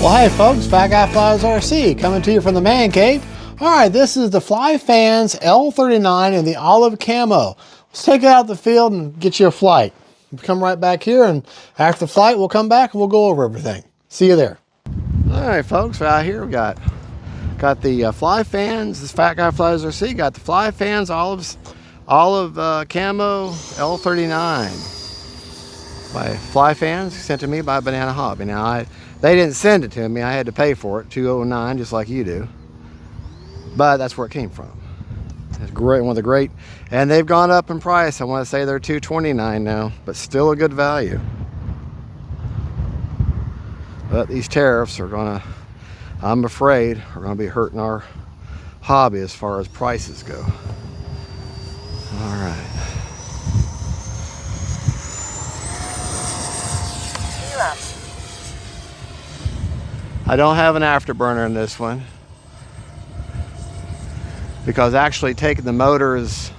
Well, hey folks, Fat Guy Flies RC coming to you from the man cave. All right, this is the Flyfans L-39 in the olive camo. Let's take it out the field and get you a flight. We'll come right back here, and after the flight, we'll come back and we'll go over everything. See you there. All right, folks, right here we got the Flyfans. This Fat Guy Flies RC got the Flyfans olive camo L-39 by Flyfans, sent to me by Banana Hobby. Now they didn't send it to me. I had to pay for it, $209, just like you do. But that's where it came from. It's great, one of the great, and they've gone up in price. I want to say they're $229 now, but still a good value. But these tariffs are gonna, I'm afraid, are gonna be hurting our hobby as far as prices go. All right. I don't have an afterburner in this one because actually taking the motors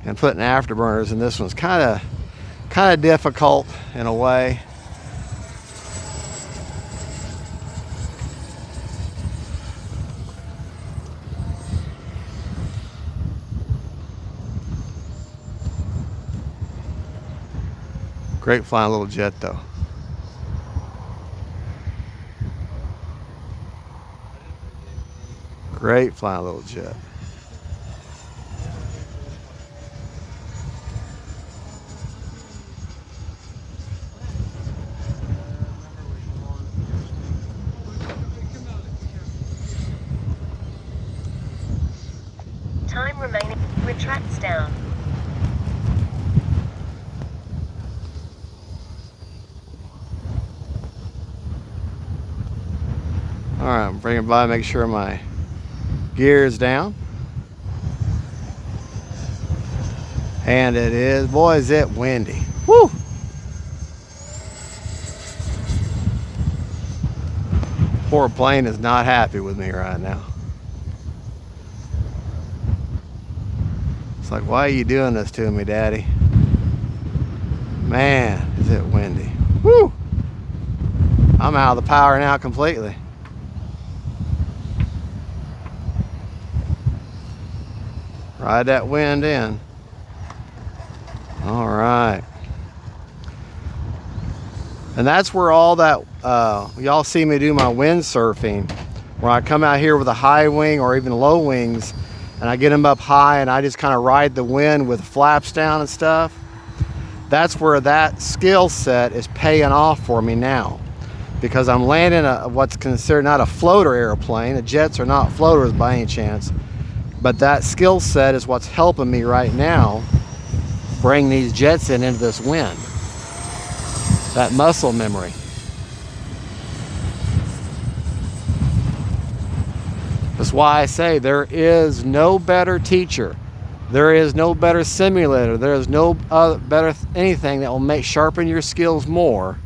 and putting afterburners in this one's kind of difficult in a way. Great flying little jet though. Great flying little jet. Time remaining. Retracts down. All right, I'm bringing by, make sure my gear is down. And it is, boy, is it windy. Woo! Poor plane is not happy with me right now. It's like, why are you doing this to me, Daddy? Man, is it windy. Woo! I'm out of the power now completely. Ride that wind in. All right. And that's where all that, y'all see me do my windsurfing, where I come out here with a high wing or even low wings, and I get them up high and I just kind of ride the wind with flaps down and stuff. That's where that skill set is paying off for me now, because I'm landing what's considered not a floater airplane. The jets are not floaters by any chance. But that skill set is what's helping me right now bring these jets into this wind. That muscle memory. That's why I say there is no better teacher. There is no better simulator. There is no better anything that will sharpen your skills more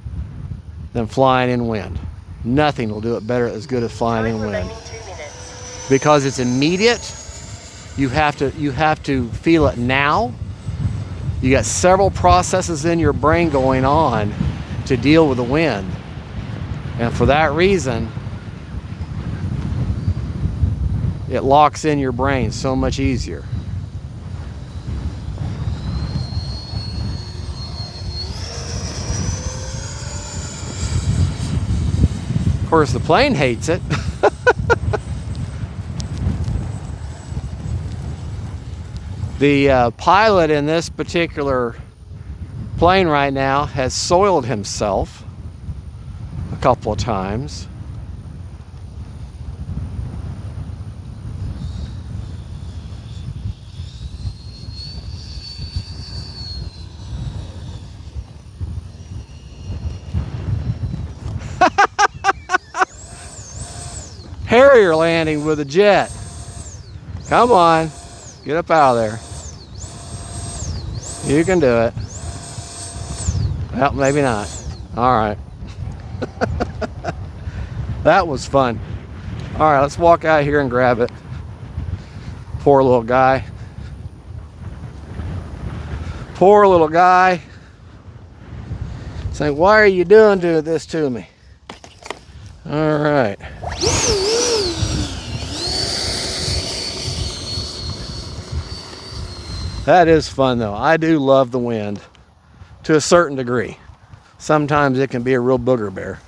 than flying in wind. Nothing will do it better as good as flying in wind. Because it's immediate. You have to feel it now. You got several processes in your brain going on to deal with the wind. And for that reason, it locks in your brain so much easier. Of course, the plane hates it. The pilot in this particular plane right now has soiled himself a couple of times. Harrier landing with a jet. Come on, get up out of there. You can do it. Well, maybe not. All right. That was fun. All right, let's walk out here and grab it. Poor little guy. Poor little guy. Saying, why are you doing this to me? All right. That is fun though. I do love the wind to a certain degree. Sometimes it can be a real booger bear.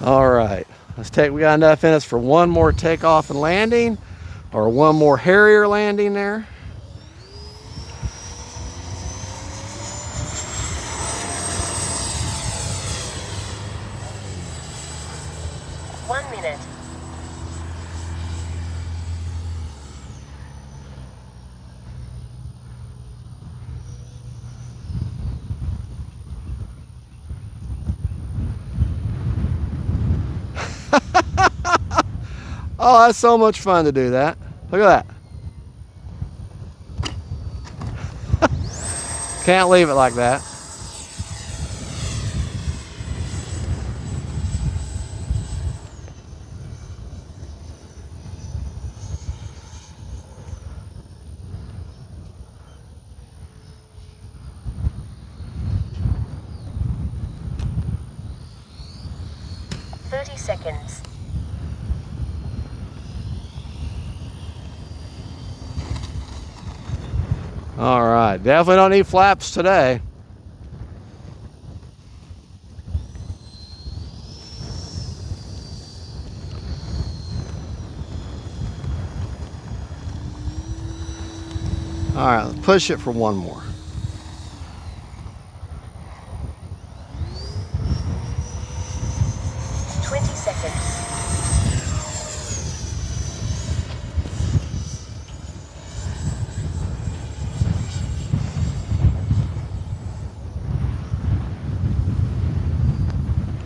All right, we got enough in us for one more takeoff and landing, or one more Harrier landing there. One minute. Oh, that's so much fun to do that. Look at that. Can't leave it like that. Seconds. All right, definitely don't need flaps today. All right, let's push it for one more.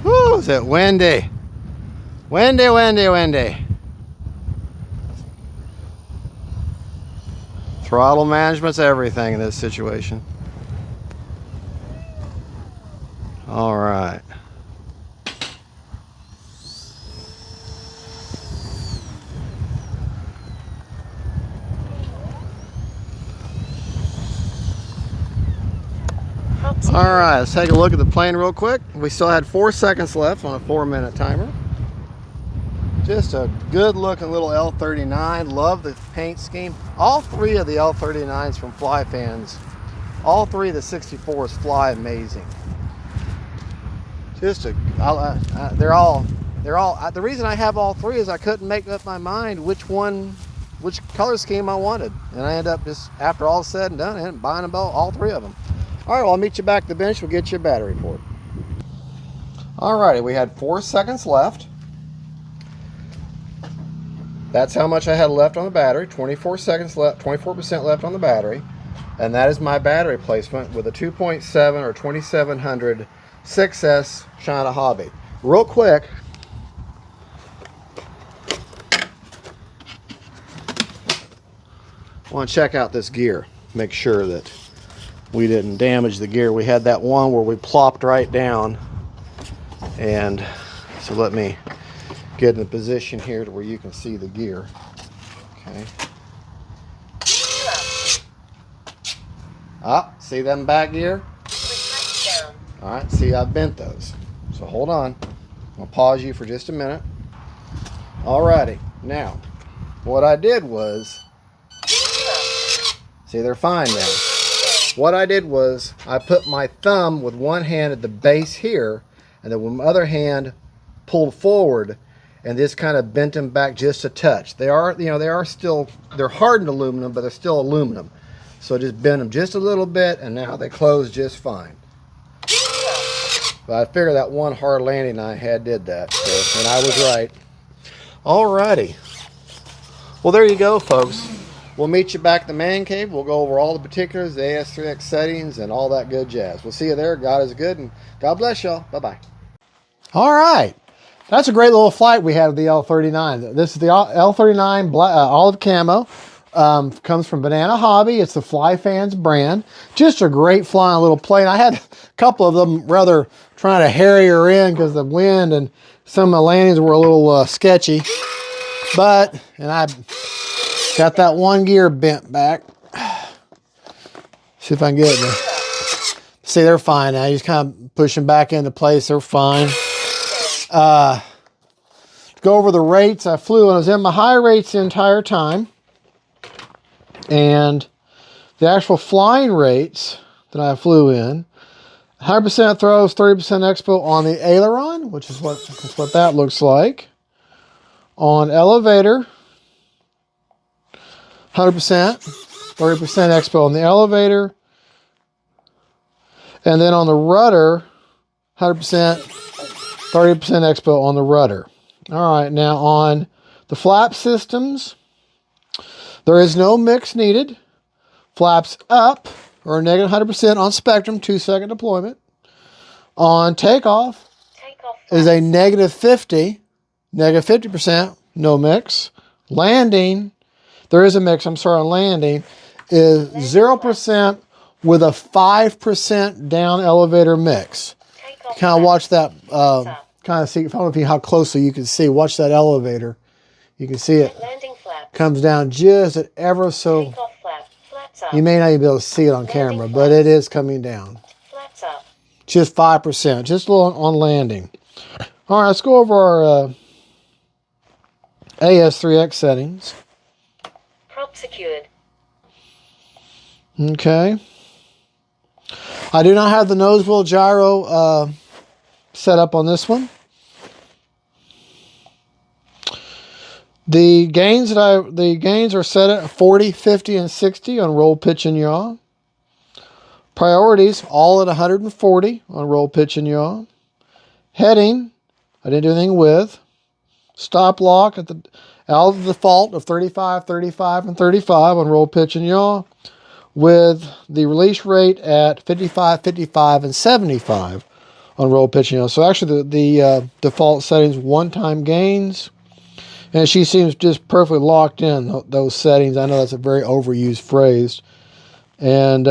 Woo, is it windy? Windy, windy, windy. Throttle management's everything in this situation. All right. All right, let's take a look at the plane real quick. We still had 4 seconds left on a 4-minute timer. Just a good looking little L-39. Love the paint scheme. All three of the L-39s from Flyfans, all three of the 64s fly amazing. Just the reason I have all three is I couldn't make up my mind which color scheme I wanted. And I ended up just, after all said and done, I ended up buying all three of them. All right, well, I'll meet you back at the bench. We'll get you a battery report. All righty, we had 4 seconds left. That's how much I had left on the battery. 24 seconds left, 24% left on the battery. And that is my battery placement with a 2.7 or 2700 6S China Hobby. Real quick, I want to check out this gear. Make sure that we didn't damage the gear. We had that one where we plopped right down. And so let me get in a position here to where you can see the gear. Okay. Ah, see them back gear? All right, see, I bent those. So hold on. I'll pause you for just a minute. All righty, now, what I did was, see, they're fine now. What I did was I put my thumb with one hand at the base here, and then with my other hand pulled forward, and this kind of bent them back just a touch. They are, they're hardened aluminum, but they're still aluminum. So just bend them just a little bit, and now they close just fine. But I figured that one hard landing I had did that, so, and I was right. Alrighty. Well, there you go, folks. We'll meet you back at the man cave. We'll go over all the particulars, the AS3X settings, and all that good jazz. We'll see you there. God is good, and God bless y'all. Bye-bye. All right. That's a great little flight we had with the L-39. This is the L-39 olive camo. Comes from Banana Hobby. It's the Flyfans brand. Just a great flying little plane. I had a couple of them rather trying to harry her in because the wind and some of the landings were a little sketchy. And I got that one gear bent back. See if I can get it there. See, they're fine now. You just kind of push them back into place. They're fine. Go over the rates. I flew and I was in my high rates the entire time. And the actual flying rates that I flew in, 100% throws, 30% expo on the aileron, which is what that looks like. On elevator, 100%, 30% expo on the elevator. And then on the rudder, 100%, 30% expo on the rudder. All right, now on the flap systems, there is no mix needed. Flaps up, or negative 100% on spectrum, 2-second deployment. On takeoff is a negative 50, negative 50%, no mix. Landing, there is a mix, I'm sorry, on landing, is 0% with a 5% down elevator mix. Kind of watch that, kind of see, I don't know how closely you can see. Watch that elevator. You can see it comes down just at ever so. You may not even be able to see it on camera, but it is coming down. Just 5%, just a little on landing. All right, let's go over our AS3X settings. Prop secured. Okay. I do not have the nose wheel gyro set up on this one. The gains are set at 40, 50, and 60 on roll, pitch, and yaw. Priorities all at 140 on roll, pitch, and yaw. Heading, I didn't do anything with. Stop lock at the out of the default of 35, 35, and 35 on roll, pitch, and yaw, with the release rate at 55, 55, and 75 on roll, pitch, and yaw. So actually the default settings, one-time gains. And she seems just perfectly locked in those settings. I know that's a very overused phrase. And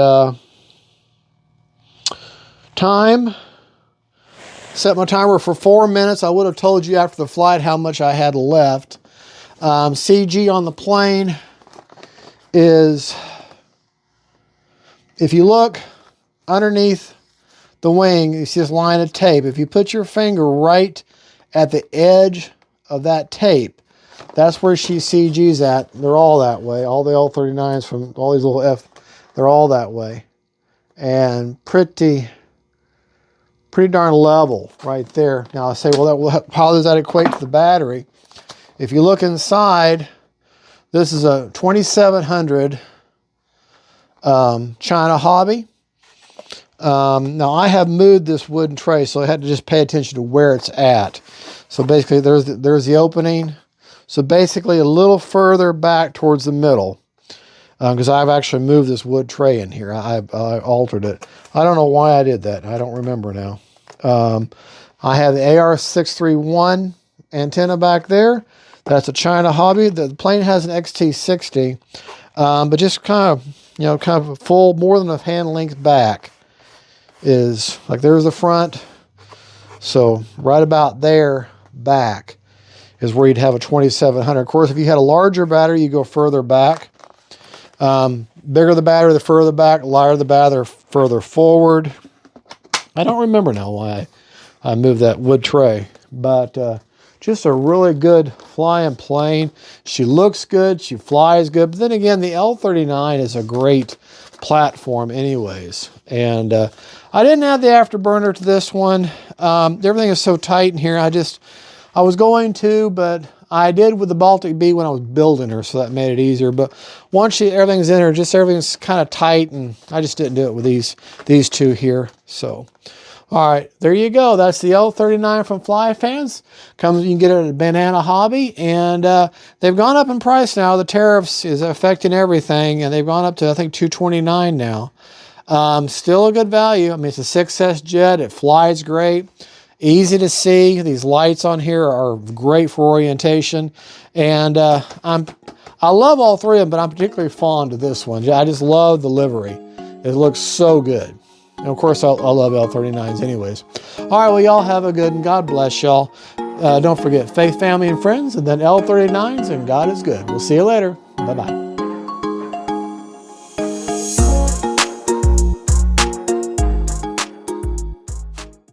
time, set my timer for 4 minutes. I would have told you after the flight how much I had left. CG on the plane is, if you look underneath the wing, you see this line of tape. If you put your finger right at the edge of that tape, that's where she CG's at. They're all that way. All the L-39s from all these little they're all that way. And pretty darn level right there. Now I say, well, how does that equate to the battery? If you look inside, this is a 2700 China Hobby. Now I have moved this wooden tray, so I had to just pay attention to where it's at. So basically there's the opening. So basically a little further back towards the middle, because I've actually moved this wood tray in here. I altered it. I don't know why I did that. I don't remember now. I have the AR-631 antenna back there. That's a China Hobby. The plane has an XT60, but just kind of full, more than a hand length back is like, there's the front. So right about there back is where you'd have a 2700. Of course, if you had a larger battery, you go further back. Bigger the battery, the further back. Lighter the battery, further forward. I don't remember now why I moved that wood tray, but just a really good flying plane. She looks good, she flies good, but then again, the L-39 is a great platform anyways. And I didn't add the afterburner to this one. Everything is so tight in here. I was going to, but I did with the Baltic B when I was building her, so that made it easier. But once everything's in her, just everything's kind of tight, and I just didn't do it with these two here. So, all right, there you go. That's the L-39 from Flyfans. You can get it at Banana Hobby, and they've gone up in price now. The tariffs is affecting everything, and they've gone up to, I think, $229 now. Still a good value. I mean, it's a 6S jet. It flies great. Easy to see. These lights on here are great for orientation. And I love all three of them, but I'm particularly fond of this one. I just love the livery. It looks so good. And of course, I love L-39s anyways. All right, well, y'all have a good, and God bless y'all. Don't forget faith, family, and friends, and then L-39s, and God is good. We'll see you later. Bye-bye.